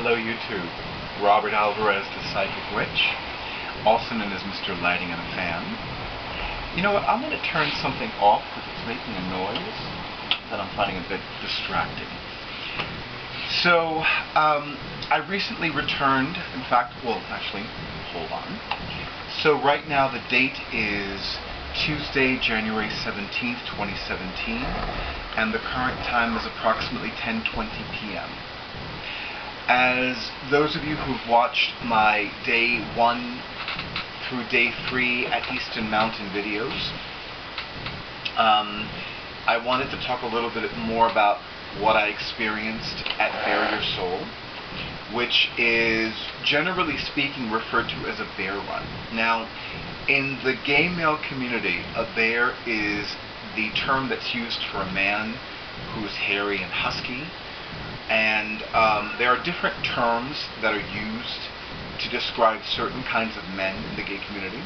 Hello YouTube, Robert Alvarez, the Psychic Witch, also known as Mr. Lighting and a Fan. You know what, I'm going to turn something off because it's making a noise that I'm finding a bit distracting. So, I recently returned, in fact, well actually, hold on. So right now the date is Tuesday, January 17th, 2017, and the current time is approximately 10:20 p.m. As those of you who've watched my day 1 through day 3 at Easton Mountain videos, I wanted to talk a little bit more about what I experienced at Bare Your Soul, which is, generally speaking, referred to as a bear run. Now, in the gay male community, a bear is the term that's used for a man who's hairy and husky, and there are different terms that are used to describe certain kinds of men in the gay community,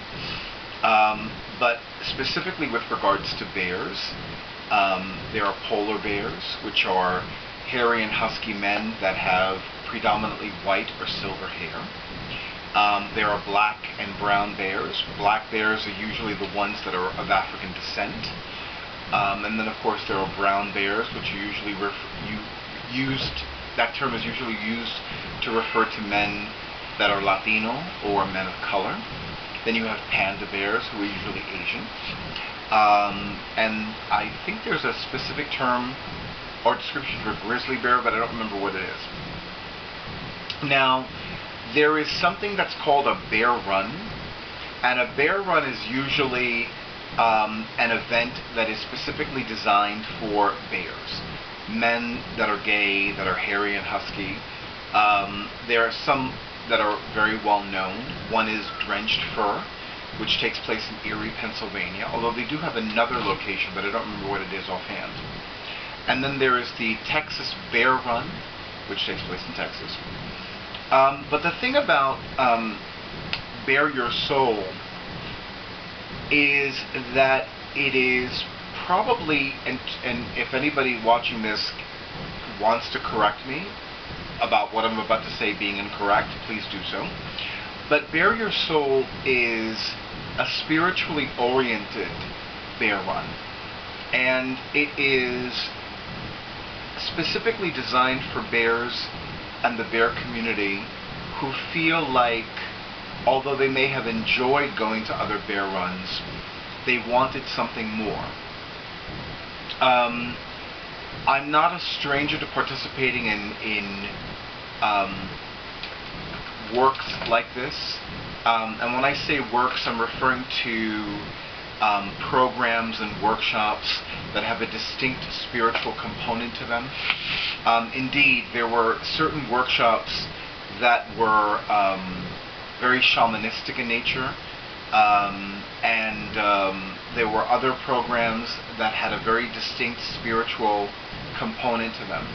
but specifically with regards to bears, there are polar bears, which are hairy and husky men that have predominantly white or silver hair. There are black and brown bears. Black bears are usually the ones that are of African descent. And then of course there are brown bears, which are usually that term is usually used to refer to men that are Latino or men of color. Then you have panda bears, who are usually Asian. And I think there's a specific term or description for grizzly bear, but I don't remember what it is. Now, there is something that's called a bear run, and a bear run is usually an event that is specifically designed for bears. Men that are gay, that are hairy and husky. There are some that are very well known. One is Drenched Fur, which takes place in Erie, Pennsylvania, although they do have another location, but I don't remember what it is offhand. And then there is the Texas Bear Run, which takes place in Texas. But the thing about Bare Your Soul is that it is probably, and if anybody watching this wants to correct me about what I'm about to say being incorrect, please do so. But Bare Your Soul is a spiritually oriented bear run, and it is specifically designed for bears and the bear community who feel like, although they may have enjoyed going to other bear runs, they wanted something more. I'm not a stranger to participating in works like this, and when I say works, I'm referring to programs and workshops that have a distinct spiritual component to them. Indeed, there were certain workshops that were very shamanistic in nature, and there were other programs that had a very distinct spiritual component to them.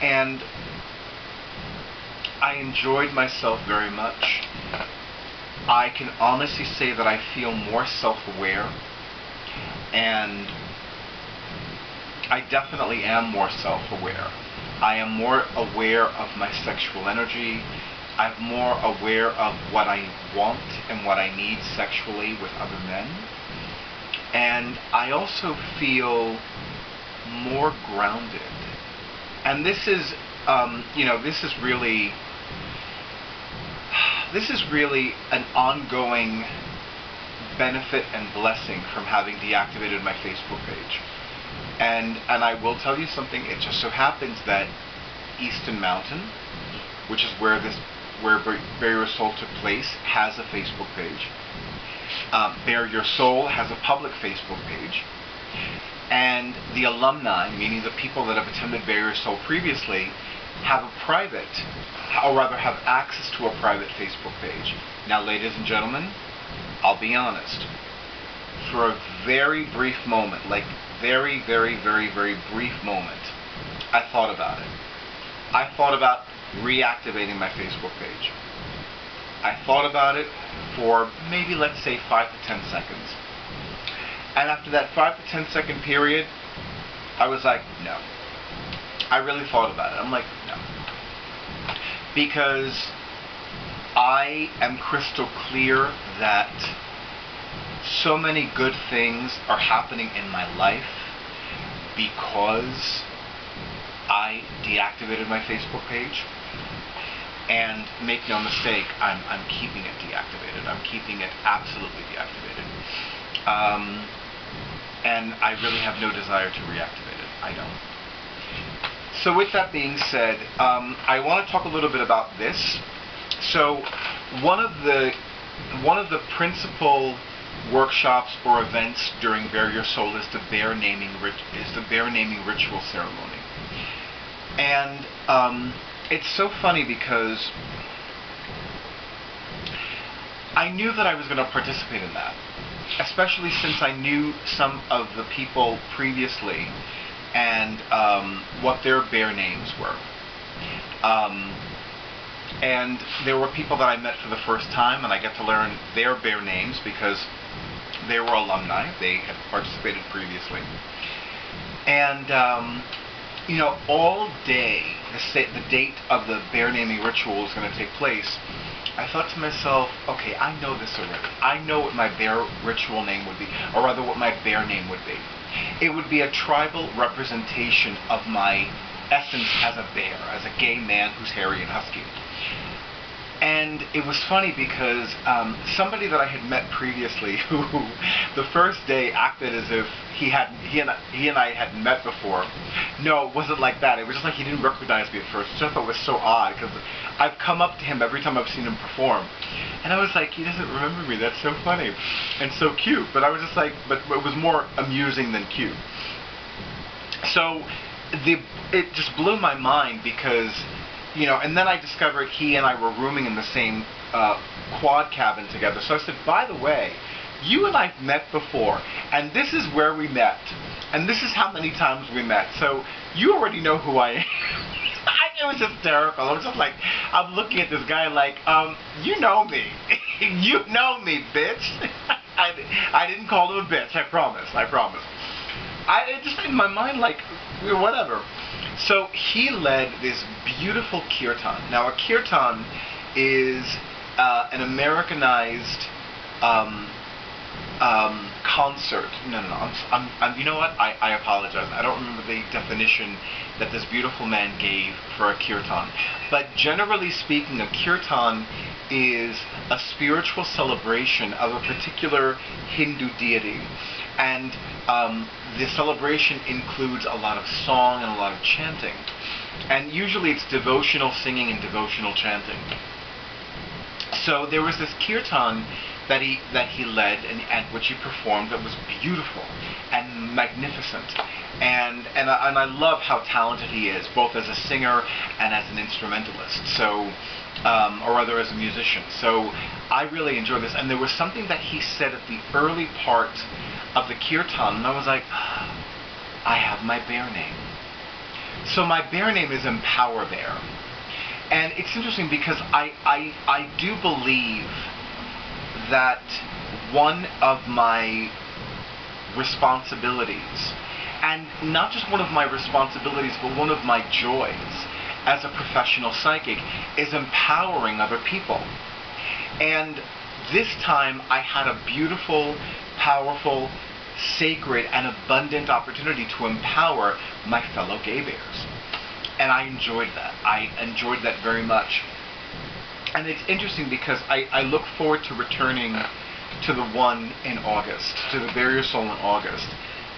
And I enjoyed myself very much. I can honestly say that I feel more self-aware, and I definitely am more self-aware. I am more aware of my sexual energy. I'm more aware of what I want and what I need sexually with other men. And I also feel more grounded. And this is, this is really an ongoing benefit and blessing from having deactivated my Facebook page. And I will tell you something, it just so happens that Easton Mountain, which is where Bare Your Soul took place, has a Facebook page. Bare Your Soul has a public Facebook page. And the alumni, meaning the people that have attended Bare Your Soul previously, have a private, or rather have access to a private Facebook page. Now, ladies and gentlemen, I'll be honest. For a very brief moment, like very, very, very, very brief moment, I thought about it. I thought about reactivating my Facebook page. I thought about it for maybe, let's say, 5 to 10 seconds. And after that 5 to 10 second period, I was like, no. I really thought about it. I'm like, no. because I am crystal clear that so many good things are happening in my life because I deactivated my Facebook page. And make no mistake, I'm keeping it deactivated. I'm keeping it absolutely deactivated. And I really have no desire to reactivate it. I don't. So with that being said, I want to talk a little bit about this. So one of the principal workshops or events during Bare Your Soul is the bear naming ritual ceremony. And it's so funny because I knew that I was going to participate in that, especially since I knew some of the people previously and what their bear names were. And there were people that I met for the first time, and I get to learn their bear names because they were alumni. They had participated previously. And you know, all day, the date of the bear naming ritual is going to take place, I thought to myself, okay, I know this already. I know what my bear ritual name would be, or rather what my bear name would be. It would be a tribal representation of my essence as a bear, as a gay man who's hairy and husky. And it was funny because somebody that I had met previously, who the first day acted as if he and I had met before. No, it wasn't like that. It was just like he didn't recognize me at first, which I thought was so odd because I've come up to him every time I've seen him perform, and I was like, he doesn't remember me. That's so funny and so cute. But I was just like, but it was more amusing than cute. So it just blew my mind because, you know, and then I discovered he and I were rooming in the same quad cabin together. So I said, by the way, you and I've met before, and this is where we met, and this is how many times we met. So you already know who I am. It was hysterical. I was just like, I'm looking at this guy like, you know me. You know me, bitch. I didn't call him a bitch. I promise. It just in my mind, like, whatever. So he led this beautiful kirtan. Now a kirtan is an Americanized concert. No. You know what? I apologize. I don't remember the definition that this beautiful man gave for a kirtan. But generally speaking, a kirtan is a spiritual celebration of a particular Hindu deity. And the celebration includes a lot of song and a lot of chanting. And usually it's devotional singing and devotional chanting. So there was this kirtan that he led and which he performed that was beautiful and magnificent. And I love how talented he is, both as a singer and as an instrumentalist. So, or rather as a musician. So I really enjoyed this. And there was something that he said at the early part of the kirtan, and I was like, I have my bear name. So my bear name is Empower Bear. And it's interesting because I do believe that one of my responsibilities, and not just one of my responsibilities, but one of my joys as a professional psychic, is empowering other people. And this time I had a beautiful, powerful, sacred, and abundant opportunity to empower my fellow gay bears. And I enjoyed that. I enjoyed that very much. And it's interesting because I look forward to returning to the one in August, to the Bare Your Soul in August.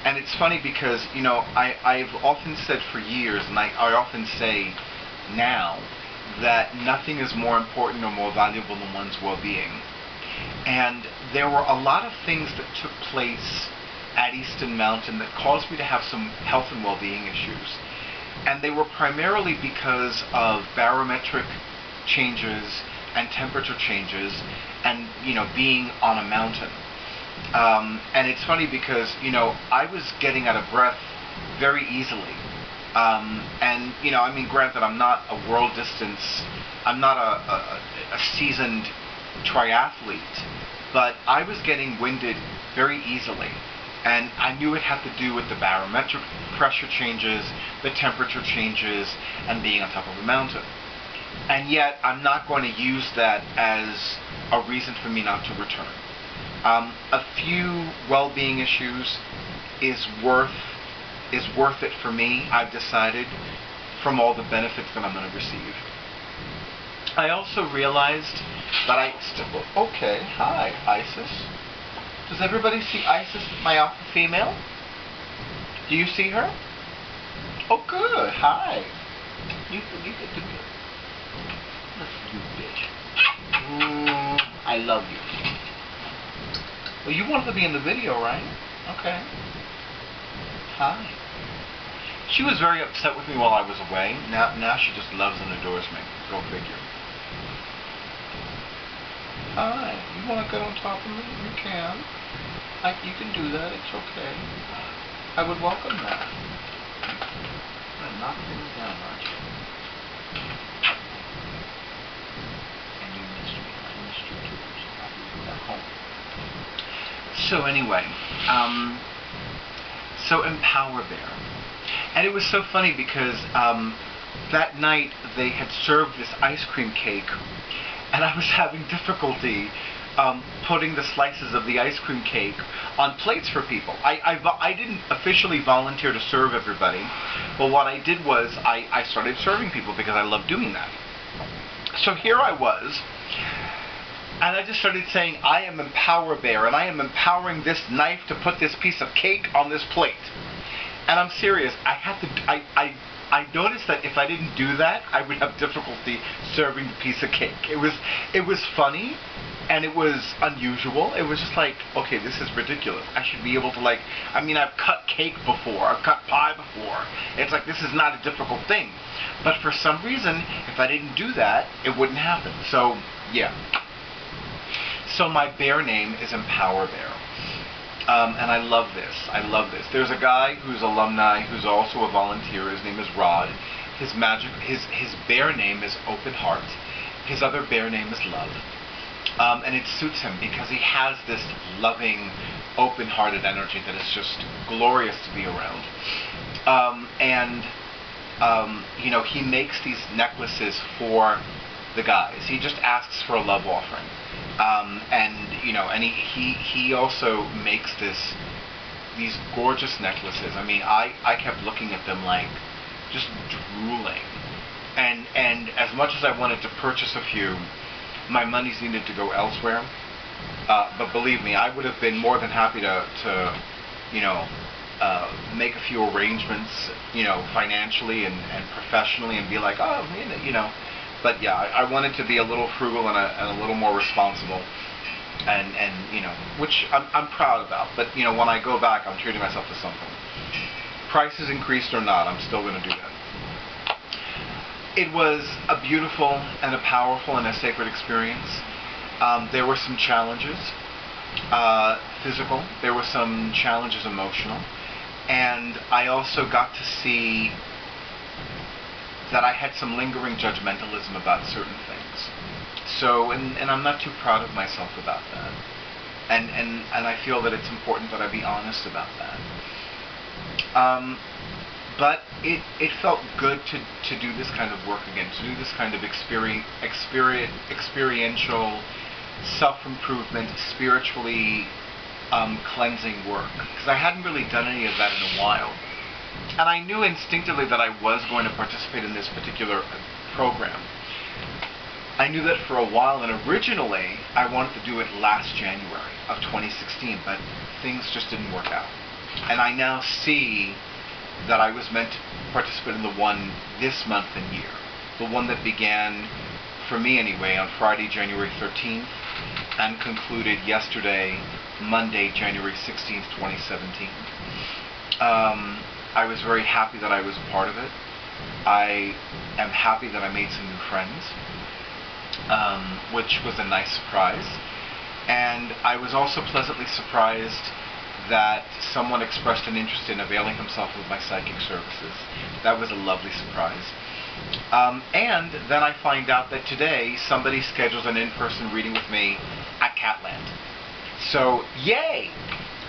And it's funny because, you know, I've often said for years, and I often say now, that nothing is more important or more valuable than one's well-being. And there were a lot of things that took place at Easton Mountain that caused me to have some health and well-being issues. And they were primarily because of barometric changes and temperature changes and, you know, being on a mountain. And it's funny because, you know, I was getting out of breath very easily. And, you know, I mean, granted, I'm not a world distance, I'm not a seasoned triathlete, but I was getting winded very easily. And I knew it had to do with the barometric pressure changes, the temperature changes, and being on top of a mountain. And yet, I'm not going to use that as a reason for me not to return. A few well-being issues is worth it for me, I've decided, from all the benefits that I'm going to receive. I also realized that okay, hi, Isis. Does everybody see Isis, my alpha female? Do you see her? Oh, good. Hi. You get to me. You bitch. I love you. Well, you wanted to be in the video, right? Okay. Hi. She was very upset with me while I was away. Now she just loves and adores me. Go figure. Hi. You want to get on top of me? You can. You can do that. It's okay. I would welcome that. I'm going to knock things down, aren't you? And you missed me. I missed you too. I'm so happy to be back home. So anyway, so Empower Bear. And it was so funny because that night they had served this ice cream cake, and I was having difficulty putting the slices of the ice cream cake on plates for people. I didn't officially volunteer to serve everybody, but what I did was I started serving people because I love doing that. So here I was, and I just started saying, I am Empower Bear, and I am empowering this knife to put this piece of cake on this plate. And I'm serious, I noticed that if I didn't do that, I would have difficulty serving the piece of cake. It was funny, and it was unusual. It was just like, okay, this is ridiculous. I should be able to, like, I mean, I've cut cake before, I've cut pie before. It's like, this is not a difficult thing. But for some reason, if I didn't do that, it wouldn't happen. So, yeah. So my bear name is Empower Bear. And I love this. I love this. There's a guy who's alumni who's also a volunteer. His name is Rod. His bear name is Open Heart. His other bear name is Love. And it suits him because he has this loving, open-hearted energy that is just glorious to be around. You know, he makes these necklaces for the guys. He just asks for a love offering. You know, and he also makes these gorgeous necklaces. I mean, I kept looking at them like just drooling. And as much as I wanted to purchase a few, my monies needed to go elsewhere. But believe me, I would have been more than happy to you know, make a few arrangements, you know, financially and professionally, and be like, oh, you know. But yeah, I wanted to be a little frugal and a little more responsible, and you know, which I'm proud about. But you know, when I go back, I'm treating myself to something. Prices increased or not, I'm still going to do that. It was a beautiful and a powerful and a sacred experience. There were some challenges, physical. There were some challenges, emotional, and I also got to see that I had some lingering judgmentalism about certain things. So, and I'm not too proud of myself about that. And I feel that it's important that I be honest about that. But it felt good to do this kind of work again, to do this kind of experiential, self-improvement, spiritually cleansing work. Because I hadn't really done any of that in a while. And I knew instinctively that I was going to participate in this particular program. I knew that for a while, and originally I wanted to do it last January of 2016, but things just didn't work out. And I now see that I was meant to participate in the one this month and year. The one that began, for me anyway, on Friday, January 13th, and concluded yesterday, Monday, January 16th, 2017. I was very happy that I was a part of it. I am happy that I made some new friends, which was a nice surprise. And I was also pleasantly surprised that someone expressed an interest in availing himself of my psychic services. That was a lovely surprise. And then I find out that today somebody schedules an in-person reading with me at Catland. So, yay!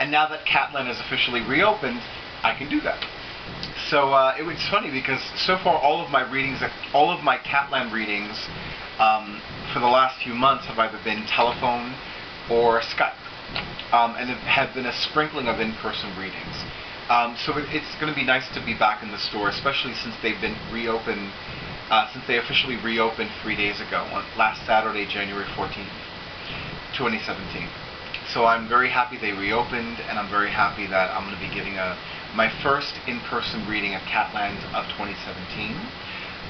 And now that Catland is officially reopened, I can do that. So it was funny because so far all of my readings, all of my Catland readings for the last few months have either been telephone or Skype, and it have been a sprinkling of in-person readings. So it's going to be nice to be back in the store, especially since they've been reopened, since they officially reopened 3 days ago, on last Saturday, January 14th, 2017. So I'm very happy they reopened, and I'm very happy that I'm going to be giving my first in-person reading of Catland of 2017,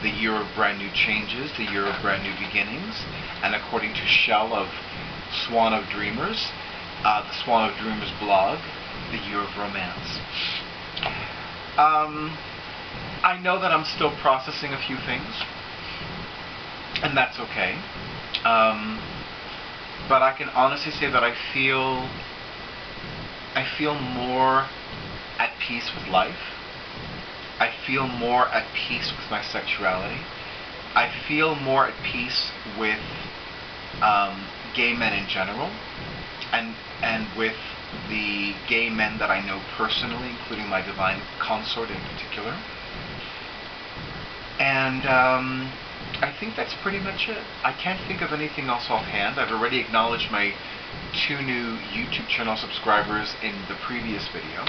the year of brand new changes, the year of brand new beginnings, and according to Shell of Swan of Dreamers, the Swan of Dreamers blog, the year of romance. I know that I'm still processing a few things, and that's okay. But I can honestly say that I feel more at peace with life. I feel more at peace with my sexuality. I feel more at peace with gay men in general, and with the gay men that I know personally, including my divine consort in particular. And I think that's pretty much it. I can't think of anything else offhand. I've already acknowledged my 2 new YouTube channel subscribers in the previous video.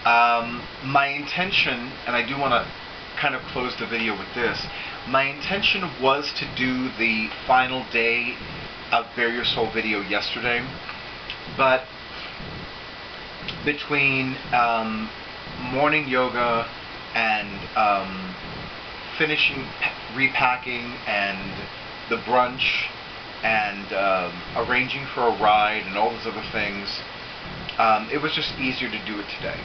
My intention, and I do want to kind of close the video with this, my intention was to do the final day of Bare Your Soul video yesterday, but between morning yoga and finishing repacking and the brunch and arranging for a ride and all those other things, it was just easier to do it today.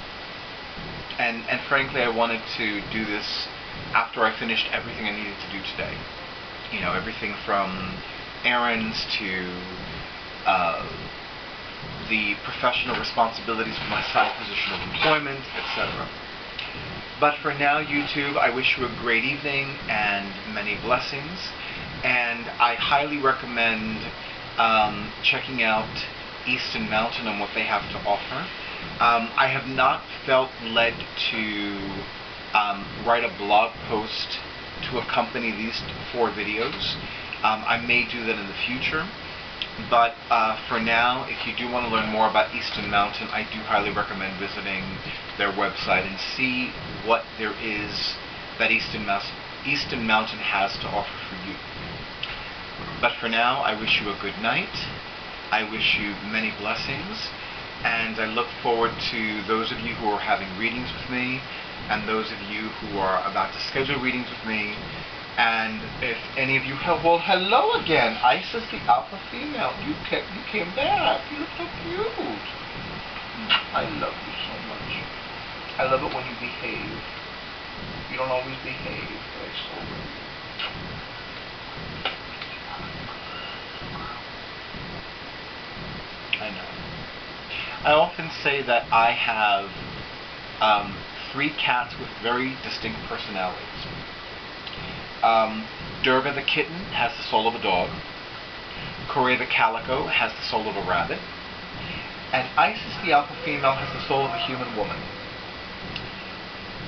And frankly, I wanted to do this after I finished everything I needed to do today. You know, everything from errands to the professional responsibilities for my side position of employment, etc. But for now, YouTube, I wish you a great evening and many blessings. And I highly recommend checking out Easton Mountain and what they have to offer. I have not felt led to write a blog post to accompany these 4 videos. I may do that in the future. But for now, if you do want to learn more about Easton Mountain, I do highly recommend visiting their website and see what there is that Easton Mountain has to offer for you. But for now, I wish you a good night. I wish you many blessings. And I look forward to those of you who are having readings with me, and those of you who are about to schedule readings with me. And if any of you have, well, hello again, Isis the alpha female. You came back. You look so cute. I love you so much. I love it when you behave. You don't always behave, but I so love you. I know. I often say that I have 3 cats with very distinct personalities. Durga the kitten has the soul of a dog. Korea the calico has the soul of a rabbit. And Isis the alpha female has the soul of a human woman.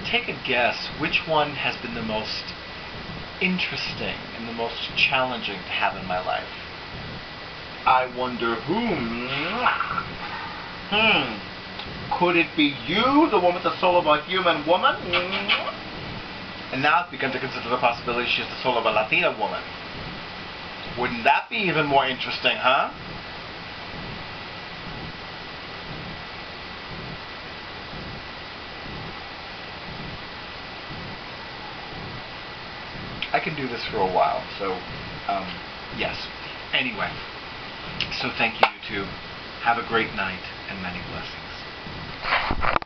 Take a guess which one has been the most interesting and the most challenging to have in my life. I wonder whom. Could it be you, the one with the soul of a human woman? And now I've begun to consider the possibility she's the soul of a Latina woman. Wouldn't that be even more interesting, huh? I can do this for a while, so, yes. Anyway, so thank you, YouTube. Have a great night and many blessings.